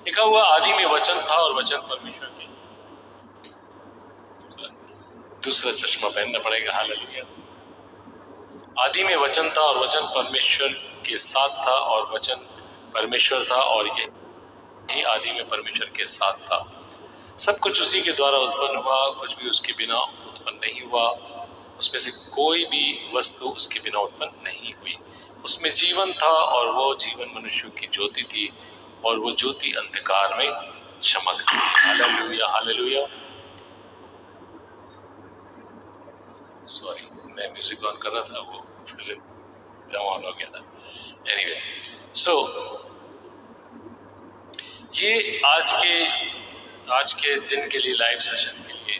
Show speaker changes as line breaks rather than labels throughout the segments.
लिखा हुआ आदि में वचन था और वचन परमेश्वर के, दूसरा चश्मा पहनना पड़ेगा। हालेलुया। आदि में वचन था और वचन परमेश्वर के साथ था और वचन परमेश्वर था और यही आदि में परमेश्वर के साथ था। सब कुछ उसी के द्वारा उत्पन्न हुआ, कुछ भी उसके बिना उत्पन्न नहीं हुआ। उसमें से कोई भी वस्तु उसके बिना उत्पन्न नहीं हुई। उसमें जीवन था और वो जीवन मनुष्यों की ज्योति थी और वो ज्योति अंधकार में चमकती है। Hallelujah, hallelujah. सॉरी, मैं म्यूजिक ऑन कर रहा था, वो फिर ऑन हो गया था। एनीवे, सो ये आज के दिन के लिए, लाइव सेशन के लिए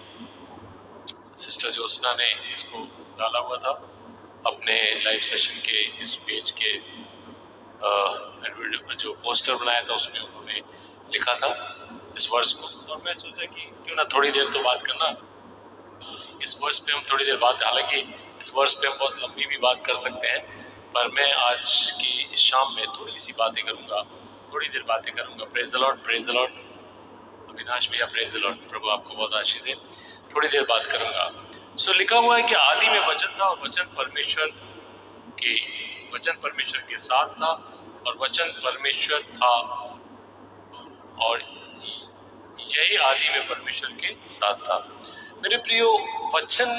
सिस्टर ज्योत्सना ने इसको डाला हुआ था अपने लाइव सेशन के इस पेज के जो पोस्टर बनाया था उसमें उन्होंने लिखा था इस वर्ष को। और मैं सोचा कि क्यों ना थोड़ी देर तो बात करना इस वर्ष पे, हम थोड़ी देर बात, हालांकि इस वर्ष पे हम बहुत लंबी भी बात कर सकते हैं, पर मैं आज की शाम में थोड़ी सी बातें करूंगा, थोड़ी देर बातें करूंगा। Praise the Lord, praise the Lord. Avinash भैया प्रेज द लॉर्ड, प्रभु आपको बहुत आशीष दे। थोड़ी देर बात करूंगा। सो लिखा हुआ है कि आदि में वचन था और वचन परमेश्वर के साथ था और वचन परमेश्वर था और यही आदि में परमेश्वर के साथ था। मेरे प्रियो, वचन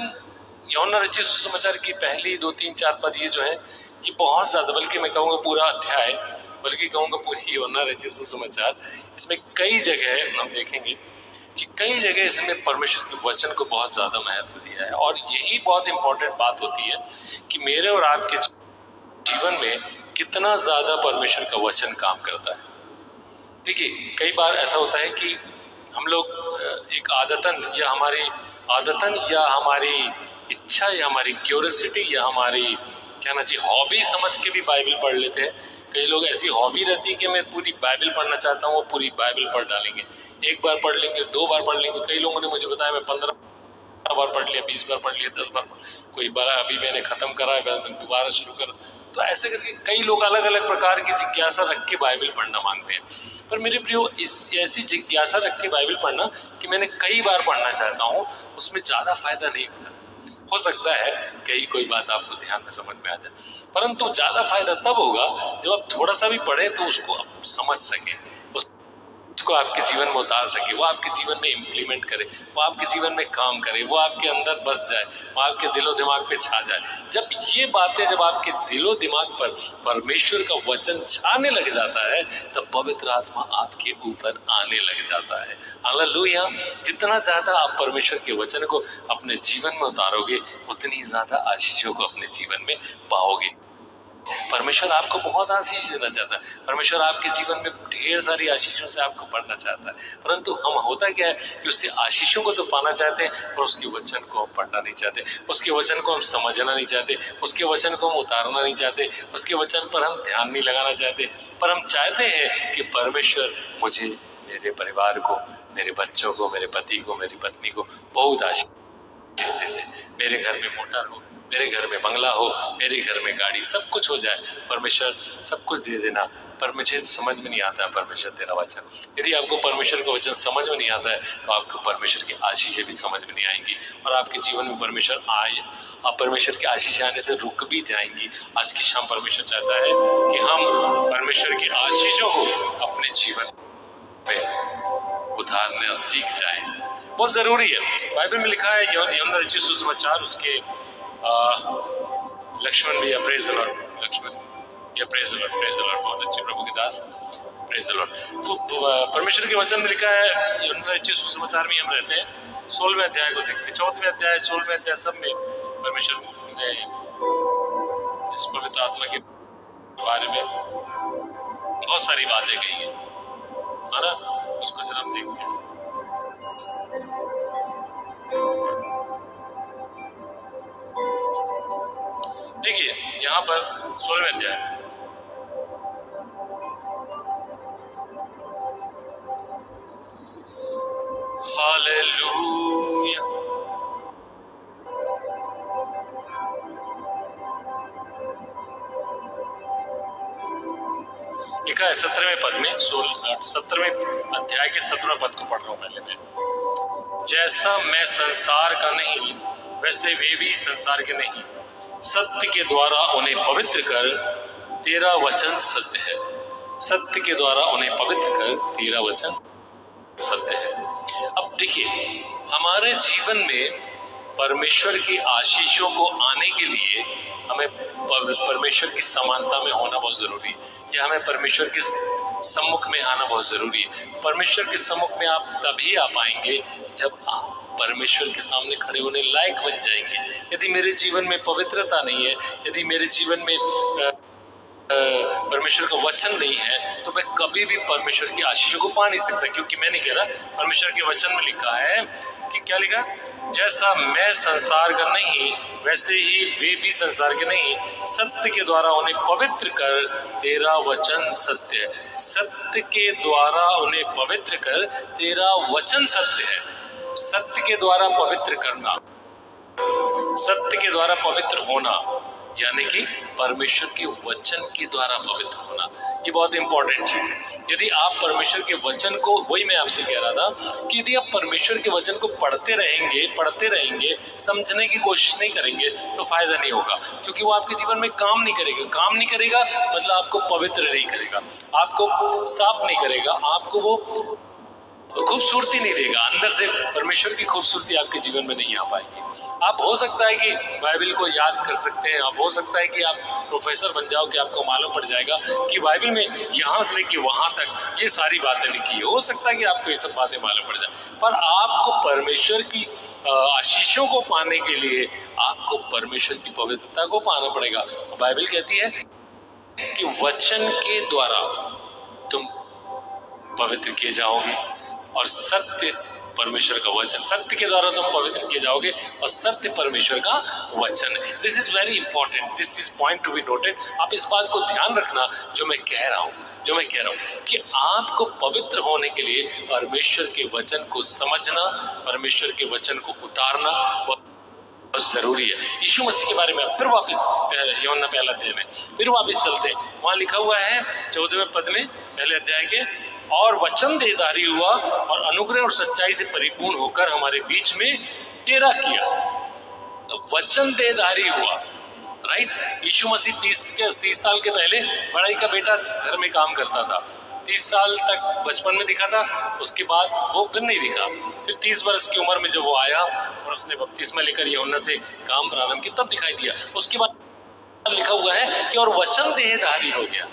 यूहन्ना रचित सुसमाचार की पहली 2, 3, 4 पद ये जो है कि बहुत ज्यादा, बल्कि मैं कहूँगा पूरा अध्याय, बल्कि कहूँगा पूरी यूहन्ना रचित सुसमाचार, इसमें कई जगह हम देखेंगे कि कई जगह इसमें परमेश्वर के वचन को बहुत ज्यादा महत्व दिया है। और यही बहुत इंपॉर्टेंट बात होती है कि मेरे और आपके जीवन में कितना ज्यादा परमेश्वर का वचन काम करता है। देखिए, कई बार ऐसा होता है कि हम लोग एक आदतन या हमारी इच्छा या हमारी क्यूरियोसिटी या हमारी कहना चाहिए हॉबी समझ के भी बाइबल पढ़ लेते हैं। कई लोग ऐसी हॉबी रहती है कि मैं पूरी बाइबल पढ़ना चाहता हूँ, वो पूरी बाइबल पढ़ डालेंगे, 1 बार पढ़ लेंगे, 2 बार पढ़ लेंगे। कई लोगों ने मुझे बताया मैं 15 बार पढ़ लिया, 20 बार पढ़ लिया, 10 बार कोई बार अभी मैंने खत्म करा है, मैं दोबारा शुरू कर। तो ऐसे करके कई लोग अलग अलग प्रकार की जिज्ञासा रख के बाइबल पढ़ना मांगते हैं। पर मेरे प्रियो, ऐसी जिज्ञासा रख के बाइबल पढ़ना कि मैंने कई बार पढ़ना चाहता हूँ, उसमें ज्यादा फायदा नहीं होता। हो सकता है कई कोई बात आपको ध्यान में समझ में आ जाए, परंतु ज्यादा फायदा तब होगा जब आप थोड़ा सा भी पढ़े तो उसको आप समझ सके, उसको आपके जीवन में उतार सके, वो आपके जीवन में इम्प्लीमेंट करे, वो आपके जीवन में काम करे, वो आपके अंदर बस जाए, वो आपके दिलो दिमाग पे छा जाए। जब ये बातें जब आपके दिलो दिमाग पर परमेश्वर का वचन छाने लग जाता है, तब पवित्र आत्मा आपके ऊपर आने लग जाता है। हालेलुया। जितना ज्यादा आप परमेश्वर के वचन को अपने जीवन में उतारोगे, उतनी ज्यादा आशीषों को अपने जीवन में पाओगे। परमेश्वर आपको बहुत आशीष देना चाहता है, परमेश्वर आपके जीवन में ढेर सारी आशीषों से आपको बढ़ना चाहता है, परंतु हम होता क्या है कि उससे आशीषों को तो पाना चाहते हैं, पर उसके वचन को हम पढ़ना नहीं चाहते, उसके वचन को हम समझना नहीं चाहते, उसके वचन को हम उतारना नहीं चाहते, उसके वचन पर हम ध्यान नहीं लगाना चाहते। पर हम चाहते हैं कि परमेश्वर मुझे, मेरे परिवार को, मेरे बच्चों को, मेरे पति को, मेरी पत्नी को बहुत आशीष दे दे। मेरे घर में मोटर हो, मेरे घर में बंगला हो, मेरे घर में गाड़ी, सब कुछ हो जाए, परमेश्वर सब कुछ दे देना। पर मुझे समझ में नहीं आता है परमेश्वर तेरा वचन। यदि आपको परमेश्वर का वचन समझ में नहीं आता है तो आपको परमेश्वर की आशीषें भी समझ में नहीं आएंगी और आपके जीवन में परमेश्वर आप परमेश्वर की आशीष आने से रुक भी जाएंगी। आज की शाम परमेश्वर चाहता है कि हम परमेश्वर की आशीषों को अपने जीवन में उतारना सीख जाएं। बहुत जरूरी है। बाइबल में लिखा है यूहन्ना रचित सुसमाचार, उसके लक्ष्मण भैया प्रेज द लॉर्ड, लक्ष्मण भैया praise the Lord, praise the Lord, बहुत अच्छे प्रभु के दास, प्रेज द लॉर्ड। तो परमेश्वर के वचन में लिखा है, यूहन्ना रचित सुसमाचार में हम रहते हैं, 16वें अध्याय को देखते हैं, 4वें अध्याय, 16वें अध्याय, सब में परमेश्वर ने इस पवित्र आत्मा के बारे में बहुत सारी बातें कही है ना। उसको जरा हम देखते हैं। देखिए यहाँ पर 16वें अध्याय में हालेलुया, लिखा है 17वें पद में, 17वें अध्याय के 17वें पद को पढ़ रहा हूं पहले मैं। जैसा मैं संसार का नहीं, वैसे वे भी संसार के नहीं। सत्य के द्वारा उन्हें पवित्र कर, तेरा वचन सत्य है। सत्य के द्वारा उन्हें पवित्र कर, तेरा वचन सत्य है। अब देखिए, हमारे जीवन में परमेश्वर की आशीषों को आने के लिए हमें परमेश्वर की समानता में होना बहुत जरूरी है, या हमें परमेश्वर के सम्मुख में आना बहुत जरूरी है। परमेश्वर के सम्मुख में आप तभी आ पाएंगे जब आप परमेश्वर के सामने खड़े होने लायक बन जाएंगे। यदि मेरे जीवन में पवित्रता नहीं है, यदि मेरे जीवन में परमेश्वर का वचन नहीं है, तो मैं कभी भी परमेश्वर की आशीषों को पा नहीं सकता। क्योंकि मैं नहीं कह रहा, परमेश्वर के वचन में लिखा है कि क्या लिखा, जैसा मैं संसार का नहीं, वैसे ही वे भी संसार के नहीं। सत्य के द्वारा उन्हें पवित्र कर, तेरा वचन सत्य है। सत्य के द्वारा उन्हें पवित्र कर, तेरा वचन सत्य है। सत्य के द्वारा पवित्र करना, सत्य के द्वारा पवित्र होना, यानी कि परमेश्वर के वचन के द्वारा पवित्र होना, ये बहुत इंपॉर्टेंट चीज है। यदि आप परमेश्वर के वचन को, वही मैं आपसे कह रहा था कि यदि आप परमेश्वर के वचन को पढ़ते रहेंगे, समझने की कोशिश नहीं करेंगे, तो फायदा नहीं होगा। क्योंकि वो आपके जीवन में काम नहीं करेगा मतलब आपको पवित्र नहीं करेगा, आपको साफ नहीं करेगा, आपको वो खूबसूरती नहीं देगा। अंदर से परमेश्वर की खूबसूरती आपके जीवन में नहीं आ पाएगी। आप हो सकता है कि बाइबल को याद कर सकते हैं, आप हो सकता है कि आप प्रोफेसर बन जाओ, कि आपको मालूम पड़ जाएगा कि बाइबल में यहाँ से लेके वहाँ तक ये सारी बातें लिखी है। हो सकता है कि आपको ये सब बातें मालूम पड़ जाए, पर आपको परमेश्वर की आशीषों को पाने के लिए आपको परमेश्वर की पवित्रता को पाना पड़ेगा। बाइबल कहती है कि वचन के द्वारा तुम पवित्र किए जाओगे, और सत्य परमेश्वर का वचन, सत्य के द्वारा तुम पवित्र किए जाओगे, और सत्य परमेश्वर का वचन है। This is very important, this is point to be noted. आप इस बात को ध्यान रखना जो मैं कह रहा हूं कि आपको पवित्र होने के लिए परमेश्वर के वचन को समझना, परमेश्वर के वचन को उतारना बहुत जरूरी है। यीशु मसीह के बारे में फिर वापस यूहन्ना पहला अध्याय में फिर वापस चलते हैं। वहां लिखा हुआ है 14वें पद में, पहले अध्याय के, और वचन देहधारी हुआ और अनुग्रह और सच्चाई से परिपूर्ण होकर हमारे बीच में डेरा किया। तो वचन देहधारी हुआ, राइट। यीशु मसीह 30 साल के पहले बड़ाई का बेटा घर में काम करता था। 30 साल तक बचपन में दिखा था, उसके बाद वो फिर नहीं दिखा। फिर 30 वर्ष की उम्र में जब वो आया और उसने बपतिस्मा लेकर यूहन्ना से काम प्रारंभ किया, तब दिखाई दिया। उसके बाद लिखा हुआ है कि और वचन देहधारी हो गया।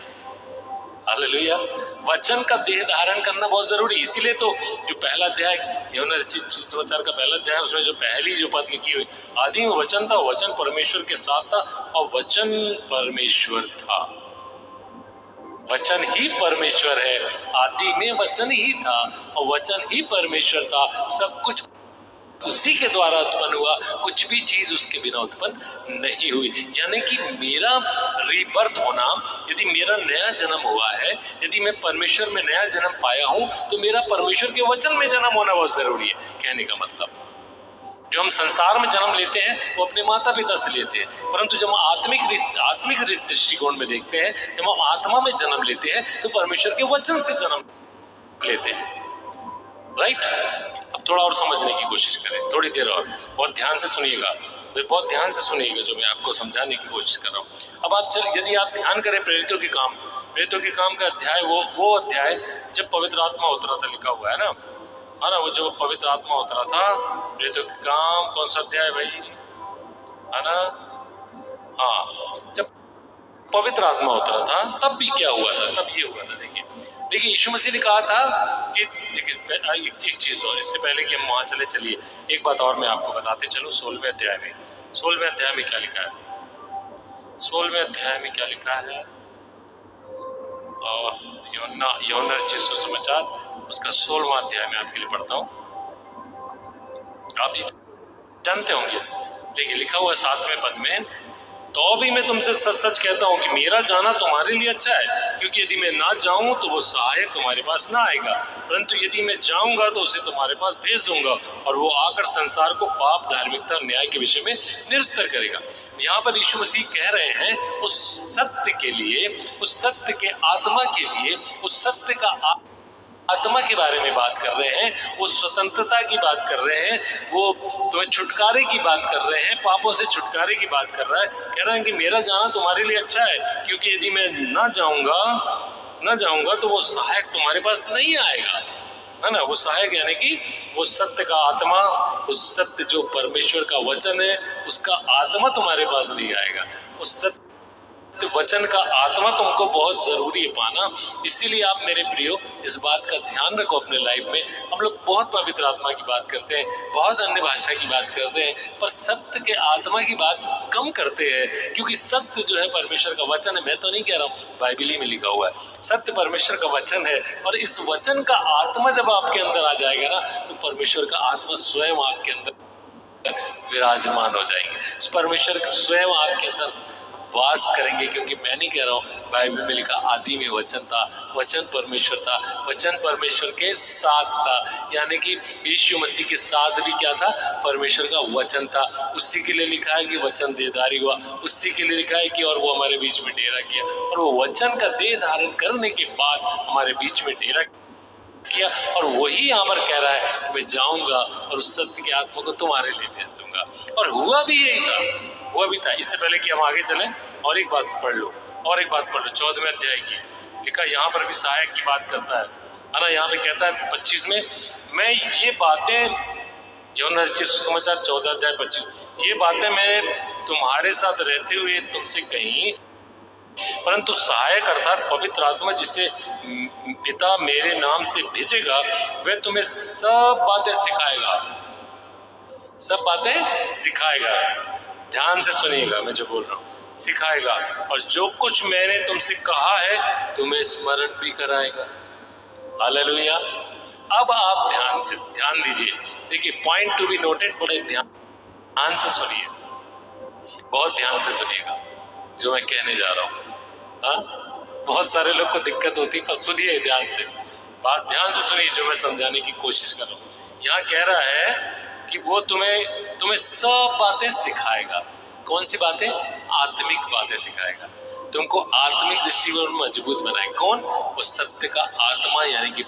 हालेलुया। वचन का देह धारण करना बहुत जरूरी। इसीलिए तो जो पहला अध्याय यूहन्ना रचित सुसमाचार का पहला अध्याय, उसमें जो पहली जो पद लिखी हुई, आदि में वचन था, वचन परमेश्वर के साथ था और वचन परमेश्वर था। वचन ही परमेश्वर है, आदि में वचन ही था और वचन ही परमेश्वर था। सब कुछ उसी के द्वारा उत्पन्न हुआ, कुछ भी चीज उसके बिना उत्पन्न नहीं हुई। यानी कि मेरा रीबर्थ होना, यदि मेरा नया जन्म हुआ है, यदि मैं परमेश्वर में नया जन्म पाया हूं, तो मेरा परमेश्वर के वचन में जन्म होना बहुत जरूरी है। कहने का मतलब, जो हम संसार में जन्म लेते हैं वो अपने माता पिता से लेते हैं, परंतु जब हम आत्मिक दृष्टिकोण में देखते हैं, जब हम आत्मा में जन्म लेते हैं, तो परमेश्वर के वचन से जन्म लेते हैं, राइट। अब थोड़ा और समझने की कोशिश करें, थोड़ी देर और, बहुत ध्यान से सुनिएगा, बहुत ध्यान से सुनिएगा जो मैं आपको समझाने की कोशिश कर रहा हूँ। अब आप यदि आप ध्यान करें प्रेरितों के काम का अध्याय, वो अध्याय जब पवित्र आत्मा उतरा था, लिखा हुआ है ना, वो जो पवित्र आत्मा उतरा था, प्रेरितों के काम, कौन सा अध्याय भाई, है ना, हाँ, जब पवित्र आत्मा उतरा था तब भी क्या हुआ था, तब ये हुआ था। देखिए यीशु मसीह ने कहा था कि देखिए एक चीज और, इससे पहले कि हम वहां चलिए एक बात और मैं आपको बताते चलूं। 16वें अध्याय में क्या लिखा है, 16वें अध्याय में क्या लिखा है, यूहन्ना रचित सुसमाचार उसका 16वां अध्याय में आपके लिए पढ़ता हूँ, आप जानते होंगे। देखिए लिखा हुआ है 7वें पद में, तो भी मैं तुमसे सच सच कहता हूँ कि मेरा जाना तुम्हारे लिए अच्छा है, क्योंकि यदि मैं ना जाऊं तो वो सहायक तुम्हारे पास ना आएगा, परंतु यदि मैं जाऊंगा तो उसे तुम्हारे पास भेज दूंगा, और वो आकर संसार को पाप, धार्मिकता और न्याय के विषय में निरुत्तर करेगा। यहाँ पर यीशु मसीह कह रहे हैं उस सत्य के लिए, उस सत्य के आत्मा के लिए, उस सत्य का आत्मा के बारे में बात कर रहे हैं, वो स्वतंत्रता की बात कर रहे हैं, वो तुम्हें छुटकारे की बात कर रहे हैं, पापों से छुटकारे की बात कर रहा है। कह रहा है कि मेरा जाना तुम्हारे लिए अच्छा है, क्योंकि यदि मैं ना जाऊंगा तो वो सहायक तुम्हारे पास नहीं आएगा, है ना। वो सहायक यानी कि वो सत्य का आत्मा, उस सत्य जो परमेश्वर का वचन है, उसका आत्मा तुम्हारे पास नहीं आएगा। उस सत्य वचन का आत्मा तुमको बहुत जरूरी है पाना। इसीलिए आप मेरे प्रियो इस बात का ध्यान रखो अपने लाइफ में। हम लोग बहुत पवित्र आत्मा की बात करते हैं, बहुत अन्य भाषा की बात करते हैं, पर सत्य के आत्मा की बात कम करते हैं, क्योंकि सत्य जो है परमेश्वर का वचन है। मैं तो नहीं कह रहा हूँ, बाइबल में लिखा हुआ है, सत्य परमेश्वर का वचन है। और इस वचन का आत्मा जब आपके अंदर आ जाएगा ना, तो परमेश्वर का आत्मा स्वयं आपके अंदर विराजमान हो जाएंगे, परमेश्वर स्वयं आपके अंदर वास करेंगे। क्योंकि मैं नहीं कह रहा हूँ, बाइबल में लिखा आदि में वचन था, वचन परमेश्वर था, वचन परमेश्वर के साथ था, यानी कि यीशु मसीह के साथ भी क्या था, परमेश्वर का वचन था। उसी के लिए लिखा है कि वचन देहधारी हुआ, उसी के लिए लिखा है कि और वो हमारे बीच में डेरा किया, और वो वचन का देह धारण करने के बाद हमारे बीच में डेरा किया। और वही यहाँ पर कह रहा है कि मैं जाऊंगा और उस सत्य की आत्मा को तुम्हारे लिए भेज दूंगा। और हुआ भी यही था, हुआ भी था। इससे पहले कि हम आगे चलें, और एक बात पढ़ लो, 14वें अध्याय की लिखा, यहाँ पर भी सहायक की बात करता है ना। यहाँ पे कहता है 25 में, मैं ये बातें, यूहन्ना रचित सुसमाचार 14 अध्याय 25, ये बातें मैं तुम्हारे साथ रहते हुए तुमसे कहीं, परंतु सहायक अर्थात पवित्र आत्मा जिसे पिता मेरे नाम से भेजेगा, वह तुम्हें सब बातें सिखाएगा। ध्यान से सुनिएगा मैं जो बोल रहा हूँ, सिखाएगा, और जो कुछ मैंने तुमसे कहा है तुम्हें स्मरण भी कराएगा। हालेलुया। अब आप ध्यान दीजिए, देखिए पॉइंट टू बी नोटेड, बड़े ध्यान से सुनिए, बहुत ध्यान से सुनिएगा जो मैं कहने जा रहा हूँ। हाँ, बहुत सारे लोग को दिक्कत होती, पर सुनिए ध्यान से, बात ध्यान से सुनिए जो मैं समझाने की कोशिश कर रहा हूँ। यहाँ कह रहा है कि वो तुम्हें सब बातें सिखाएगा। कौन सी बातें? आत्मिक बातें सिखाएगा, तुमको आत्मिक दृष्टिकोण में मजबूत बनाए। कौन? वो सत्य का आत्मा यानी कि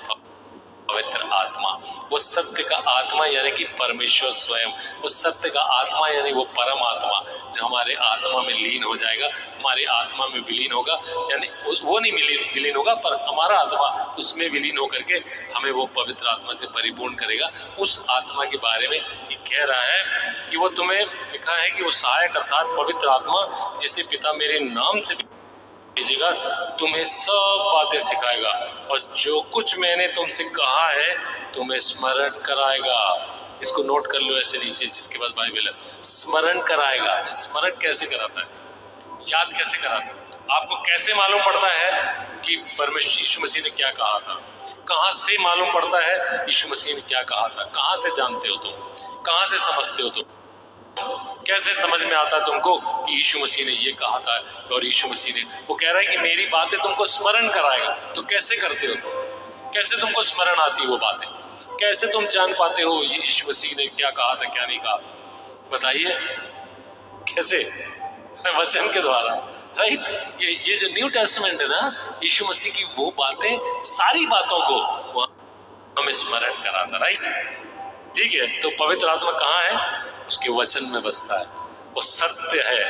पवित्र आत्मा, वो सत्य का आत्मा यानी कि परमेश्वर स्वयं, वो सत्य का आत्मा यानी वो परम आत्मा जो हमारे आत्मा में लीन हो जाएगा, हमारे आत्मा में विलीन होगा, यानी वो नहीं विलीन होगा, पर हमारा आत्मा उसमें विलीन होकर के हमें वो पवित्र आत्मा से परिपूर्ण करेगा। उस आत्मा के बारे में ये कह रहा है कि वो तुम्हें, लिखा है कि वो सहायक अर्थात पवित्र आत्मा जिसे पिता मेरे नाम से भेजेगा, तुम्हें सब बातें सिखाएगा, और जो कुछ मैंने तुमसे कहा है तुम्हें स्मरण कराएगा। इसको नोट कर लो ऐसे नीचे, जिसके बाद बाइबल है, स्मरण कराएगा। स्मरण कैसे कराता है? याद कैसे कराता है? आपको कैसे मालूम पड़ता है कि परमेश्वर यीशु मसीह ने क्या कहा था? कहाँ से मालूम पड़ता है यीशु मसीह ने क्या कहा था? कहाँ से जानते हो तुम? कहाँ से समझते हो तुम? कैसे समझ में आता तुमको कि यीशु मसीह ने ये कहा था? और यीशु मसीह ने, वो कह रहा है कि मेरी बातें तुमको स्मरण कराएगा। तो कैसे करते हो तुम? कैसे तुमको स्मरण आती है वो बातें? कैसे तुम जान पाते हो यीशु मसीह ने क्या कहा था, क्या नहीं कहा था? बताइए कैसे? वचन के द्वारा, राइट। ये जो न्यू टेस्टामेंट है ना, यीशु मसीह की वो बातें, सारी बातों को हमें स्मरण कराता, राइट। ठीक है, तो पवित्र आत्मा कहाँ है? उसके वचन में बसता है। वो सत्य है,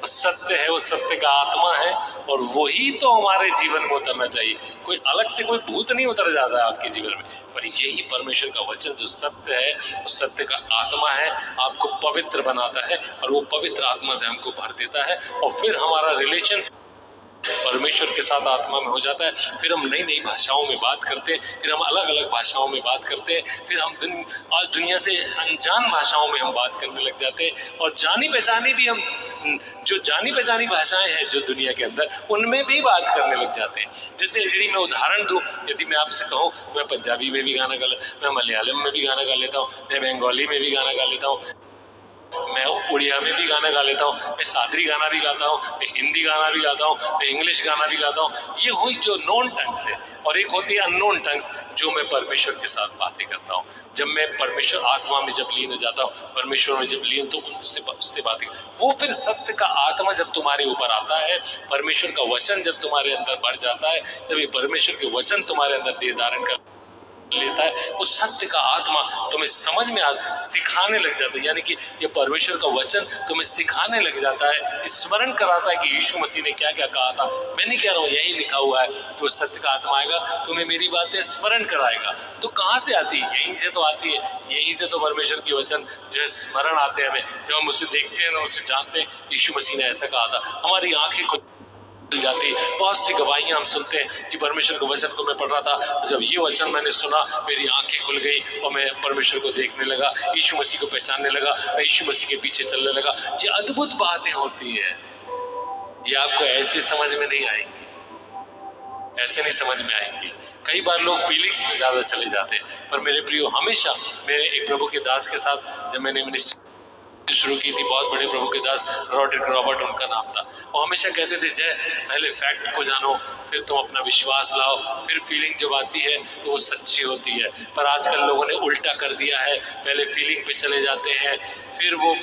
वो सत्य है, वो सत्य का आत्मा है, और वही तो हमारे जीवन में उतरना चाहिए। कोई अलग से कोई भूत नहीं उतर जाता है आपके जीवन में, पर यही परमेश्वर का वचन जो सत्य है, वो सत्य का आत्मा है, आपको पवित्र बनाता है, और वो पवित्र आत्मा से हमको भर देता है, और फिर हमारा रिलेशन परमेश्वर के साथ आत्मा में हो जाता है। फिर हम नई नई भाषाओं में बात करते हैं, फिर हम अलग अलग भाषाओं में बात करते हैं, फिर हम आज दुनिया से अनजान भाषाओं में हम बात करने लग जाते हैं, और जानी पहचानी भी हम, जो जानी पहचानी भाषाएं हैं जो दुनिया के अंदर, उनमें भी बात करने लग जाते हैं। जैसे यदि मैं उदाहरण दूं, यदि मैं आपसे कहूँ मैं पंजाबी में भी गाना गा लेता, मैं मलयालम में भी गाना गा लेता हूँ, मैं बंगाली में भी गाना गा लेता हूँ, मैं उड़िया में भी गाना गा लेता हूँ, मैं सादरी गाना भी गाता हूँ, मैं हिंदी गाना भी गाता हूँ, मैं इंग्लिश गाना भी गाता हूँ। ये हुई जो नोन टंग्स है, और एक होती है अननोन टंग्स जो मैं परमेश्वर के साथ बातें करता हूँ। जब मैं परमेश्वर आत्मा में जब लीन हो जाता हूँ, परमेश्वर में जब लीन, तो उससे बातें, वो फिर सत्य का आत्मा जब तुम्हारे ऊपर आता है, परमेश्वर का वचन जब तुम्हारे अंदर बढ़ जाता है, जब ये परमेश्वर के वचन तुम्हारे अंदर देह धारण कर होता है, वो सत्य का आत्मा तुम्हें समझ में सिखाने लग जाता है। यानी कि ये परमेश्वर का वचन तुम्हें सिखाने लग जाता है, स्मरण कराता है कि यीशु मसीह ने क्या क्या कहा था। मैं नहीं कह रहा हूँ, यही लिखा हुआ है कि वो सत्य का आत्मा आएगा, तुम्हें मेरी बातें स्मरण कराएगा। तो कहाँ से आती है? यहीं से तो आती है। यहीं से तो परमेश्वर के वचन जो है स्मरण आते हैं हमें। जब हम उसे देखते हैं ना, उसे जानते हैं यीशु मसीह ने ऐसा कहा था, हमारी आंखें खुल जाती है। बहुत सी गवाहियां हम सुनते हैं कि परमेश्वर के वचन को मैं पढ़ रहा था, जब ये वचन मैंने सुना मेरी आंखें खुल गई और मैं परमेश्वर को देखने लगा, यीशु मसीह को पहचानने लगा, मैं यीशु मसीह के पीछे चलने लगा। ये अद्भुत बातें होती है। ये आपको ऐसे समझ में नहीं आएंगी, ऐसे नहीं समझ में आएंगे। कई बार लोग फीलिंग्स में ज्यादा चले जाते हैं। पर मेरे प्रियो, हमेशा मेरे एक प्रभु के दास के साथ जब मैंने मिनिस्ट्री शुरू की थी, बहुत बड़े प्रभु के दास रॉडरिक रॉबर्ट उनका नाम था, वो हमेशा कहते थे, जय पहले फैक्ट को जानो, फिर तुम अपना विश्वास लाओ, फिर फीलिंग जब आती है तो वो सच्ची होती है। पर आजकल लोगों ने उल्टा कर दिया है, पहले फीलिंग पे चले जाते हैं, फिर वो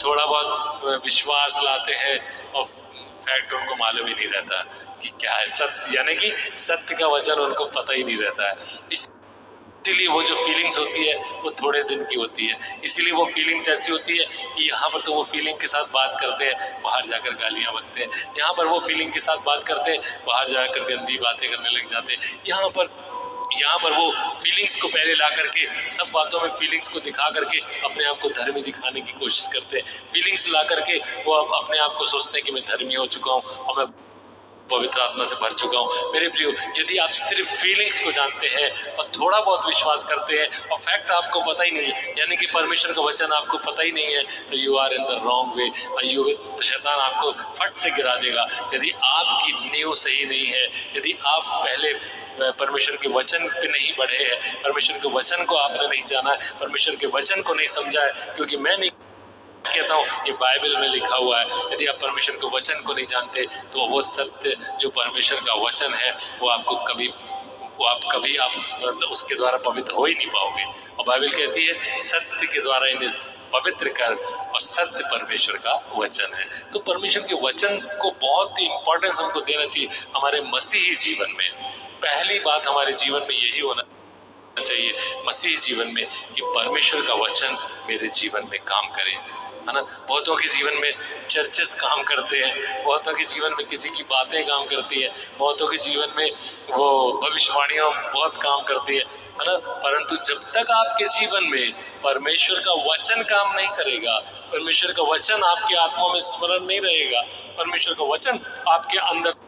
थोड़ा बहुत विश्वास लाते हैं और फैक्ट उनको मालूम ही नहीं रहता कि क्या है सत्य, यानी कि सत्य का वचन उनको पता ही नहीं रहता है। इसीलिए वो जो फीलिंग्स होती है वो थोड़े दिन की होती है। इसीलिए वो फीलिंग्स ऐसी होती है कि यहाँ पर तो वो फीलिंग के साथ बात करते हैं, बाहर जाकर गालियाँ बकते हैं। यहाँ पर वो फीलिंग के साथ बात करते हैं, बाहर जाकर गंदी बातें करने लग जाते हैं। यहाँ पर वो फीलिंग्स को पहले ला करके, सब बातों में फीलिंग्स को दिखा करके अपने आप को धर्मी दिखाने की कोशिश करते हैं। फीलिंग्स ला करके वो अपने आप को सोचते हैं कि मैं धर्मी हो चुका हूँ और मैं पवित्र आत्मा से भर चुका हूँ। मेरे प्रियो, यदि आप सिर्फ फीलिंग्स को जानते हैं और थोड़ा बहुत विश्वास करते हैं और फैक्ट आपको पता ही नहीं है, यानी कि परमेश्वर का वचन आपको पता ही नहीं है, तो you are in the wrong way. तो शैतान आपको फट से गिरा देगा। यदि आपकी नींव सही नहीं है, यदि आप पहले परमेश्वर के वचन पे नहीं बढ़े हैं, परमेश्वर के वचन को आपने नहीं जाना है, परमेश्वर के वचन को नहीं समझा है, क्योंकि मैं नहीं कहता हूँ, ये बाइबल में लिखा हुआ है। यदि आप परमेश्वर के वचन को नहीं जानते तो वो सत्य जो परमेश्वर का वचन है वो आपको कभी मतलब उसके द्वारा पवित्र हो ही नहीं पाओगे। और बाइबल कहती है सत्य के द्वारा इन्हें पवित्र कर, और सत्य परमेश्वर का वचन है। तो परमेश्वर के वचन को बहुत ही इंपॉर्टेंस हमको देना चाहिए हमारे मसीही जीवन में। पहली बात हमारे जीवन में यही होना चाहिए मसीही जीवन में कि परमेश्वर का वचन मेरे जीवन में काम करे, है ना। बहुतों के जीवन में चर्चेस काम करते हैं, बहुतों के जीवन में किसी की बातें काम करती है, बहुतों के जीवन में वो भविष्यवाणियां बहुत काम करती है ना। परंतु जब तक आपके जीवन में परमेश्वर का वचन काम नहीं करेगा, परमेश्वर का वचन आपके आत्मा में स्मरण नहीं रहेगा, परमेश्वर का वचन आपके अंदर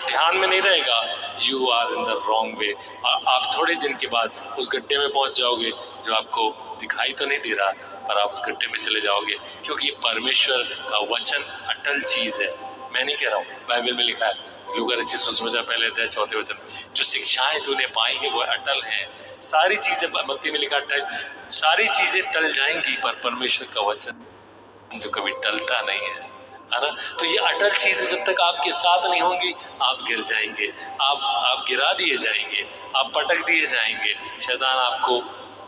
ध्यान में नहीं रहेगा, you are in the wrong way. आप थोड़े दिन के बाद उस गड्ढे में पहुंच जाओगे जो आपको दिखाई तो नहीं दे रहा, पर आप उस गड्ढे में चले जाओगे, क्योंकि परमेश्वर का वचन अटल चीज है। मैं नहीं कह रहा हूँ, बाइबल में लिखा है लूका रचित सुसमाचार पहले अध्याय 4 वचन, जो शिक्षाएं तूने पाई है वो अटल हैं। सारी चीजें मत्ती में लिखा सारी चीजें टल जाएंगी, पर परमेश्वर का वचन जो कभी टलता नहीं है ना। तो ये अटल चीजें जब तक आपके साथ नहीं होंगी, आप गिर जाएंगे, आप गिरा दिए जाएंगे, आप पटक दिए जाएंगे, शैतान आपको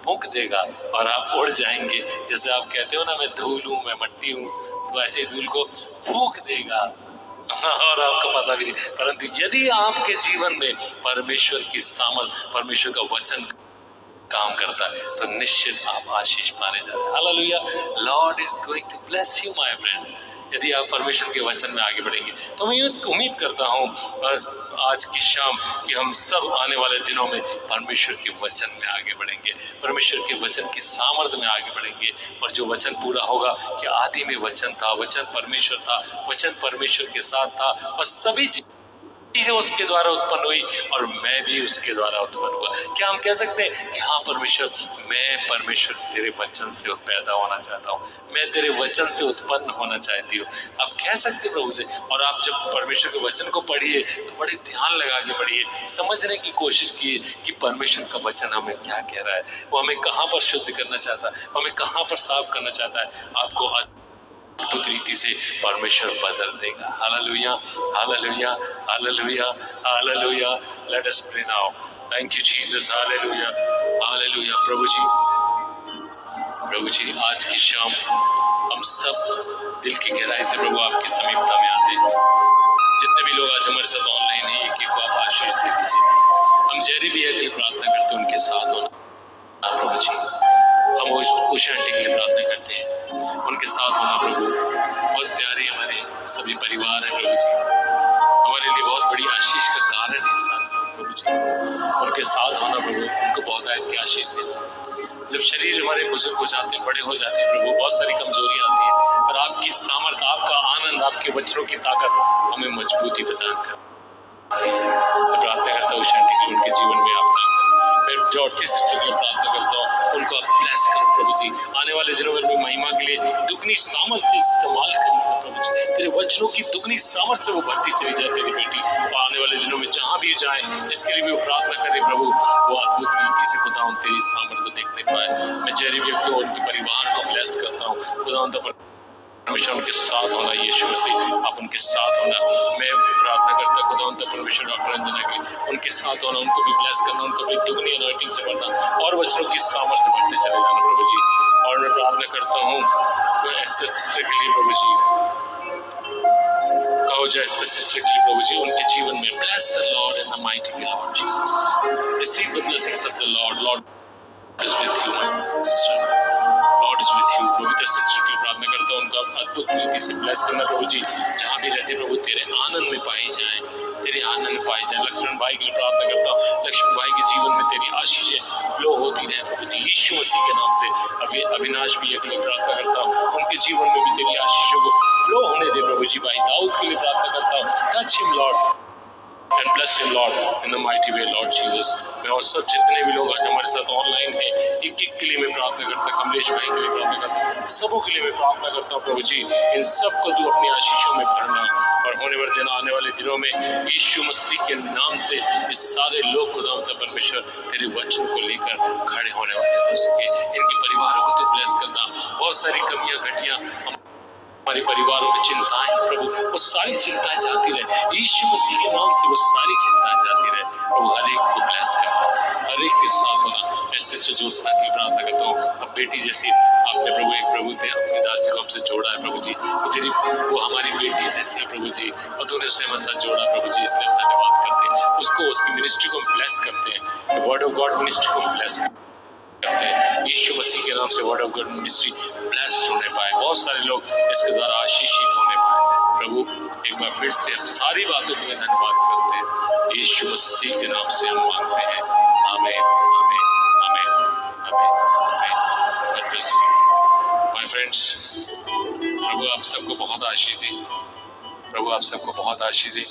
फूंक देगा और आप उड़ जाएंगे। जैसे आप कहते हो ना, मैं धूल हूँ, मैं मट्टी हूँ, तो ऐसे ही धूल को फूंक देगा और आपको पता भी नहीं। परंतु यदि आपके जीवन में परमेश्वर की सामर्थ, परमेश्वर का वचन काम करता है, तो निश्चित आप आशीष पाने जा रहे हैं। Hallelujah. Lord is going to bless you my friend. यदि आप परमेश्वर के वचन में आगे बढ़ेंगे, तो मैं उम्मीद करता हूँ बस आज की शाम कि हम सब आने वाले दिनों में परमेश्वर के वचन में आगे बढ़ेंगे, परमेश्वर के वचन की सामर्थ्य में आगे बढ़ेंगे। और जो वचन पूरा होगा कि आदि में वचन था, वचन परमेश्वर था, वचन परमेश्वर के साथ था, और सभी चीजें उसके द्वारा उत्पन्न हुई और मैं भी उसके द्वारा उत्पन्न हुआ। क्या हम कह सकते हैं कि हाँ परमेश्वर, मैं परमेश्वर तेरे वचन से पैदा होना चाहता हूँ, मैं तेरे वचन से उत्पन्न होना चाहती हूँ। आप कह सकते प्रभु से। और आप जब परमेश्वर के वचन को पढ़िए तो बड़े ध्यान लगा के पढ़िए, समझने की कोशिश कीजिए कि परमेश्वर का वचन हमें क्या कह रहा है, वो हमें कहाँ पर शुद्ध करना चाहता है, हमें कहाँ पर साफ करना चाहता है। आपको अद्भुत रीति से परमेश्वर बदल देगा। Hallelujah, hallelujah, hallelujah, hallelujah. Let us pray now. Thank you Jesus. Hallelujah, hallelujah. प्रभु जी, आज की शाम हम सब दिल की गहराई से प्रभु आपकी समीपता में आते हैं। जितने भी लोग आज हमारे साथ ऑनलाइन हैं, एक एक को आप आशीष दे दीजिए। हम जहरी भी है प्रार्थना करते हैं उनके साथ होना प्रभु, उनको बहुत आयत की आशीष देना। जब शरीर हमारे बुजुर्ग हो जाते हैं, बड़े हो जाते हैं प्रभु, बहुत सारी कमजोरियां आती हैं, पर आपकी सामर्थ, आपका आनंद, आपके वचनों की ताकत हमें मजबूती प्रदान करती है। मैं प्रार्थना करता हूँ शांति के उनके जीवन में आप काम करें। मैं जो और सिस्टर के लिए प्रार्थना करता हूँ, उनको आप ब्लेस करो प्रभु जी। आने वाले दिनों में महिमा के लिए दुगनी सामर्थ्य इस्तेमाल करिएगा प्रभु जी। तेरे वचनों की दुगनी सामर्थ्य से वो बढ़ती चली जाए तेरी बेटी, और आने वाले दिनों में जहाँ भी जाए, जिसके लिए भी वो प्रार्थना करे प्रभु, वो अद्भुत रीति से खुदावंद तेरी सामर्थ्य को देखने पाए। मैं जहरी व्यक्तियों और उनके परिवार को ब्लेस करता हूँ। खुदावंद परमेश्वर उनके साथ होना, यीशु मसीह आप उनके साथ होना। मैं प्रार्थना करता खुदावंद परमेश्वर डॉक्टर अंजना के उनके साथ होना, उनको भी ब्लेस करना, उनको भी दुगनी अनॉइंटिंग से भरना और वचनों की सामर्थ्य से बढ़ते चले जाना प्रभु जी। और मैं प्रार्थना करता हूँ ऐसे सिस्टर के लिए प्रभु जी, कहो जो ऐसे सिस्टर के लिए प्रभु जी, उनके जीवन में bless the Lord in the mighty way Lord Jesus, receive the blessings of the Lord. Lord is with you sister, Lord is with you. पवित्र सिस्टर की प्रार्थना करता हूँ, उनका अद्भुत रीति से ब्लेस करना प्रभु जी। जहाँ भी रहते प्रभु तेरे आनंद में पाई जाए, तेरे आनंद में पाई जाए। लक्ष्मण भाई के लिए प्रार्थना करता हूँ, लक्ष्मण भाई के जीवन में तेरी आशीषें फ्लो होती रहे प्रभु जी, यीशु मसीह के नाम से। अविनाश भी के लिए प्रार्थना करता हूँ, उनके जीवन में भी तेरी आशीषों को फ्लो होने दे प्रभु जी। भाई दाऊद के लिए प्रार्थना करता हूँ, touch him Lord and bless him Lord in the mighty way Lord Jesus। मैं और सब जितने भी लोग आज हमारे साथ ऑनलाइन हैं, एक एक के लिए मैं प्रार्थना करता हूँ, कमलेश भाई के लिए प्रार्थना करता हूँ, सबों के लिए मैं प्रार्थना करता हूँ प्रभु जी। इन सबको तू अपनी आशीषों में भरना, और होने वाले दिन, आने वाले दिनों में यीशु मसीह के नाम से ये सारे लोग खुदावंद परमेश्वर तेरे वचन को लेकर खड़े होने वाले हो सके। इनके परिवारों को तू ब्लेस करना। बहुत सारी कमियां घटियां हमारे परिवारों में चिंताएं प्रभु, वो सारी चिंताएं जाती रहे यीशु मसीह के नाम से, वो सारी चिंताएं जाती रहे प्रभु। हर एक को ब्लेस करना, हर एक के साथ होना। मैं सिस्टर जोसना की प्रार्थना करता हूँ, अब बेटी जैसी आपने प्रभु, एक प्रभु थे अपनी दासी को हमसे जोड़ा है प्रभु जी, वो हमारी बेटी जैसी है प्रभु जी, और तूने उसे हमारे साथ जोड़ा प्रभु जी, इसलिए हम धन्यवाद करते हैं। उसको, उसकी मिनिस्ट्री को ब्लेस करते हैं, वर्ड ऑफ गॉड मिनिस्ट्री को ब्लेस करते हैं। यीशु मसीह के नाम से word of God ministry blessed होने पाए, बहुत सारे लोग इसके द्वारा आशीषित होने पाए प्रभु। एक बार फिर से हम सारी बातों के लिए धन्यवाद करते हैं, यीशु मसीह के नाम से हम मांगते हैं, आमीन आमीन आमीन आमीन आमीन। माय फ्रेंड्स, प्रभु आप सबको बहुत आशीष दे, प्रभु आप सबको बहुत आशीष दे।